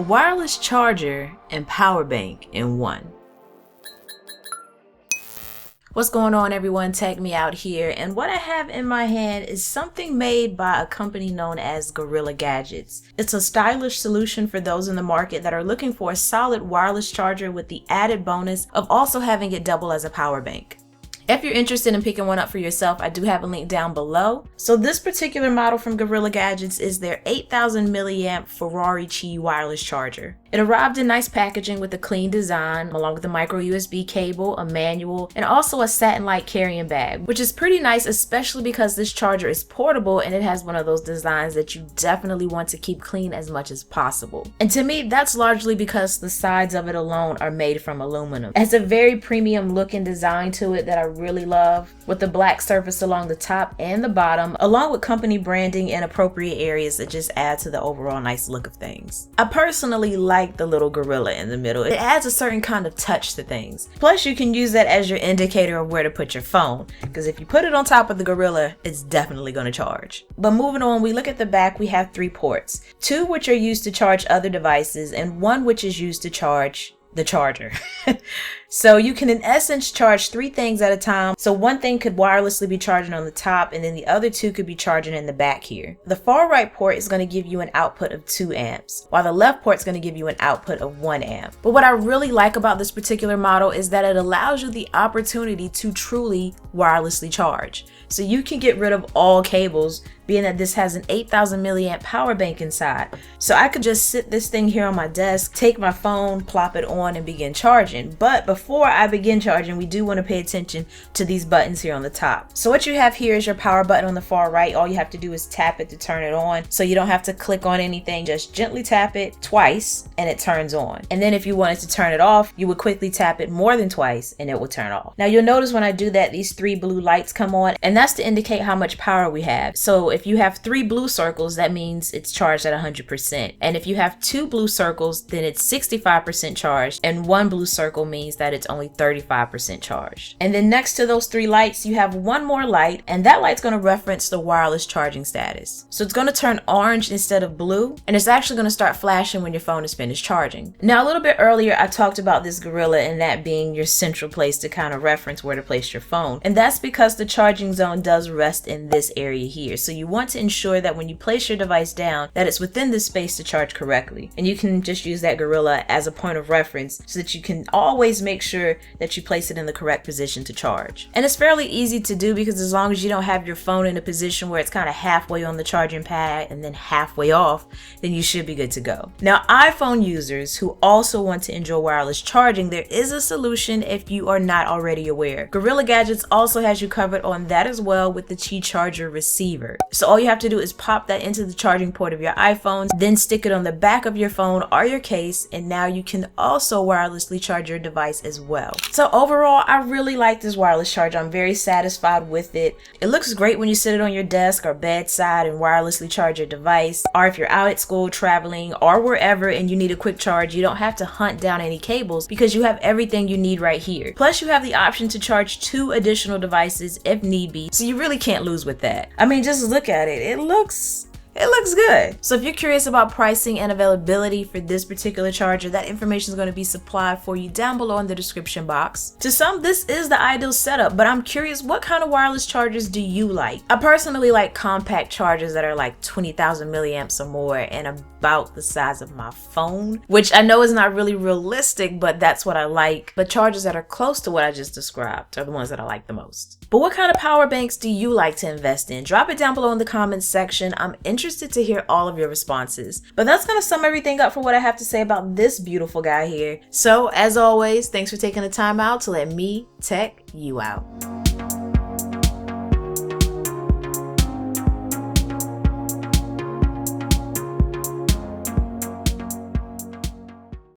wireless charger and power bank in one. What's going on, everyone? Tech Me Out here, and what I have in my hand is something made by a company known as Gorilla Gadgets. It's a stylish solution for those in the market that are looking for a solid wireless charger with the added bonus of also having it double as a power bank. If you're interested in picking one up for yourself, I do have a link down below. So this particular model from Gorilla Gadgets is their 8,000 milliamp Fahari Qi Wireless Charger. It arrived in nice packaging with a clean design, along with a micro USB cable, a manual, and also a satin-like carrying bag, which is pretty nice, especially because this charger is portable and it has one of those designs that you definitely want to keep clean as much as possible. And to me, that's largely because the sides of it alone are made from aluminum. It has a very premium look and design to it that I really love, with the black surface along the top and the bottom, along with company branding in appropriate areas that just add to the overall nice look of things. I personally like the little gorilla in the middle. It adds a certain kind of touch to things. Plus, you can use that as your indicator of where to put your phone, because if you put it on top of the gorilla, it's definitely going to charge. But moving on, we look at the back. We have 3 ports, 2 which are used to charge other devices and 1 which is used to charge the charger. So you can in essence charge 3 things at a time. So one thing could wirelessly be charging on the top, and then the other 2 could be charging in the back here. The far right port is going to give you an output of 2 amps, while the left port is going to give you an output of 1 amp. But what I really like about this particular model is that it allows you the opportunity to truly wirelessly charge. So you can get rid of all cables, being that this has an 8,000 milliamp power bank inside. So I could just sit this thing here on my desk, take my phone, plop it on, and begin charging. But before I begin charging, we do want to pay attention to these buttons here on the top. So what you have here is your power button on the far right. All you have to do is tap it to turn it on. So you don't have to click on anything, just gently tap it twice and it turns on. And then if you wanted to turn it off, you would quickly tap it more than twice and it will turn off. Now you'll notice when I do that, these 3 blue lights come on, and that's to indicate how much power we have. So if you have 3 blue circles, that means it's charged at 100%. And if you have 2 blue circles, then it's 65% charged, and 1 blue circle means that it's only 35% charged. And then next to those 3 lights, you have 1 more light, and that light's going to reference the wireless charging status. So it's going to turn orange instead of blue, and it's actually going to start flashing when your phone is finished charging. Now, a little bit earlier, I talked about this Gorilla and that being your central place to kind of reference where to place your phone. And that's because the charging zone does rest in this area here. So you want to ensure that when you place your device down, that it's within this space to charge correctly. And you can just use that Gorilla as a point of reference so that you can always make sure that you place it in the correct position to charge. And it's fairly easy to do, because as long as you don't have your phone in a position where it's kind of halfway on the charging pad and then halfway off, then you should be good to go. Now, iPhone users who also want to enjoy wireless charging, there is a solution if you are not already aware. Gorilla Gadgets also has you covered on that as well with the Qi Charger receiver. So all you have to do is pop that into the charging port of your iPhone, then stick it on the back of your phone or your case, and now you can also wirelessly charge your device as well. So overall, I really like this wireless charger. I'm very satisfied with it. It looks great when you sit it on your desk or bedside and wirelessly charge your device, or if you're out at school, traveling, or wherever and you need a quick charge, you don't have to hunt down any cables because you have everything you need right here. Plus, you have the option to charge 2 additional devices if need be, so you really can't lose with that. I mean, just look at it. It looks good. So if you're curious about pricing and availability for this particular charger, that information is going to be supplied for you down below in the description box. To some, this is the ideal setup, but I'm curious, what kind of wireless chargers do you like? I personally like compact chargers that are like 20,000 milliamps or more and about the size of my phone, which I know is not really realistic, but that's what I like. But chargers that are close to what I just described are the ones that I like the most. But what kind of power banks do you like to invest in? Drop it down below in the comments section. I'm interested to hear all of your responses. But that's going to sum everything up for what I have to say about this beautiful guy here. So as always, thanks for taking the time out to let me tech you out.